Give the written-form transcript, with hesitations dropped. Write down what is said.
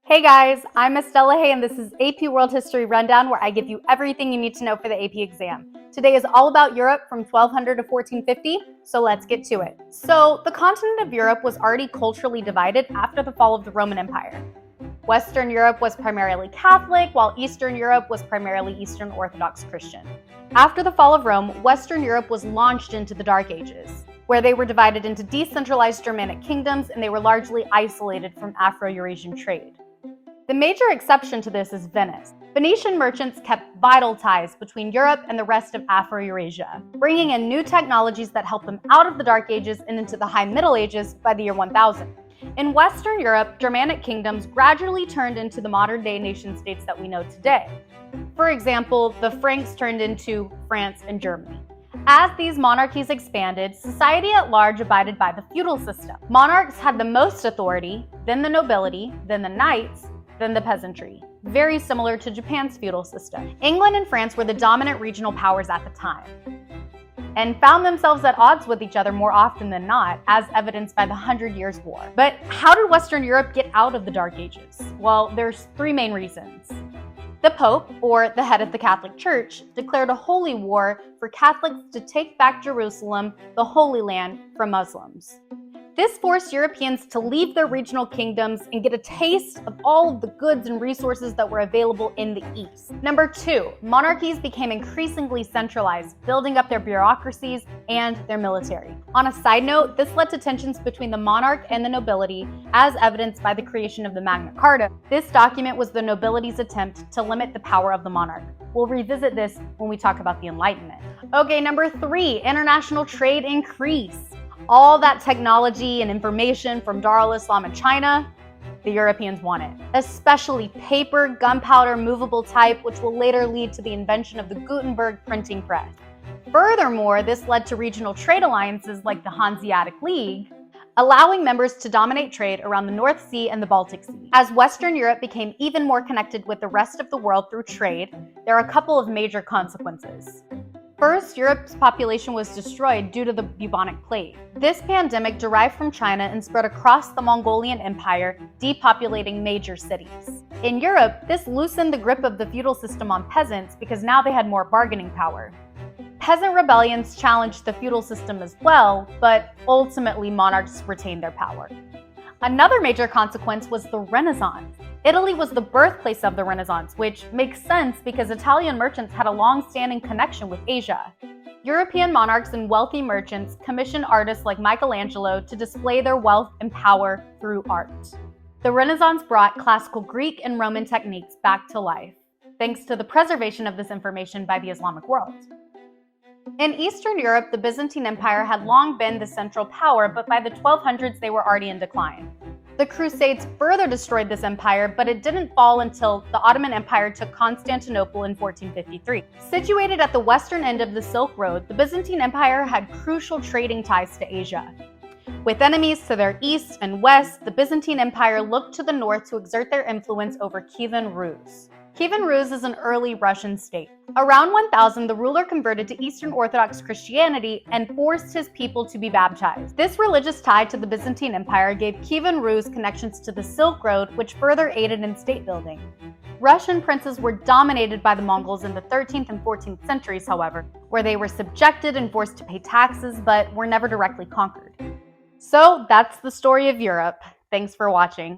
Hey guys, I'm Miss Stella Hay and this is AP World History Rundown, where I give you everything you need to know for the AP exam. Today is all about Europe from 1200 to 1450, so let's get to it. So the continent of Europe was already culturally divided after the fall of the Roman Empire. Western Europe was primarily Catholic, while Eastern Europe was primarily Eastern Orthodox Christian. After the fall of Rome, Western Europe was launched into the Dark Ages, where they were divided into decentralized Germanic kingdoms and they were largely isolated from Afro-Eurasian trade. The major exception to this is Venice. Venetian merchants kept vital ties between Europe and the rest of Afro-Eurasia, bringing in new technologies that helped them out of the Dark Ages and into the High Middle Ages by the year 1000. In Western Europe, Germanic kingdoms gradually turned into the modern-day nation-states that we know today. For example, the Franks turned into France and Germany. As these monarchies expanded, society at large abided by the feudal system. Monarchs had the most authority, then the nobility, then the knights, then the peasantry, very similar to Japan's feudal system. England and France were the dominant regional powers at the time, and found themselves at odds with each other more often than not, as evidenced by the 100 Years' War. But how did Western Europe get out of the Dark Ages? Well, there's three main reasons. The Pope, or the head of the Catholic Church, declared a holy war for Catholics to take back Jerusalem, the Holy Land, from Muslims. This forced Europeans to leave their regional kingdoms and get a taste of all of the goods and resources that were available in the East. Number two, monarchies became increasingly centralized, building up their bureaucracies and their military. On a side note, this led to tensions between the monarch and the nobility, as evidenced by the creation of the Magna Carta. This document was the nobility's attempt to limit the power of the monarch. We'll revisit this when we talk about the Enlightenment. Okay, number three, international trade increased. All that technology and information from Darul Islam in China, the Europeans wanted, especially paper, gunpowder, movable type, which will later lead to the invention of the Gutenberg printing press. Furthermore, this led to regional trade alliances like the Hanseatic League, allowing members to dominate trade around the North Sea and the Baltic Sea. As Western Europe became even more connected with the rest of the world through trade, there are a couple of major consequences. First, Europe's population was destroyed due to the bubonic plague. This pandemic derived from China and spread across the Mongolian Empire, depopulating major cities. In Europe, this loosened the grip of the feudal system on peasants because now they had more bargaining power. Peasant rebellions challenged the feudal system as well, but ultimately monarchs retained their power. Another major consequence was the Renaissance. Italy was the birthplace of the Renaissance, which makes sense because Italian merchants had a long-standing connection with Asia. European monarchs and wealthy merchants commissioned artists like Michelangelo to display their wealth and power through art. The Renaissance brought classical Greek and Roman techniques back to life, thanks to the preservation of this information by the Islamic world. In Eastern Europe, the Byzantine Empire had long been the central power, but by the 1200s they were already in decline. The Crusades further destroyed this empire, but it didn't fall until the Ottoman Empire took Constantinople in 1453. Situated at the western end of the Silk Road, the Byzantine Empire had crucial trading ties to Asia. With enemies to their east and west, the Byzantine Empire looked to the north to exert their influence over Kievan Rus. Kievan Rus is an early Russian state. Around 1000, the ruler converted to Eastern Orthodox Christianity and forced his people to be baptized. This religious tie to the Byzantine Empire gave Kievan Rus connections to the Silk Road, which further aided in state building. Russian princes were dominated by the Mongols in the 13th and 14th centuries, however, where they were subjected and forced to pay taxes, but were never directly conquered. So that's the story of Europe. Thanks for watching.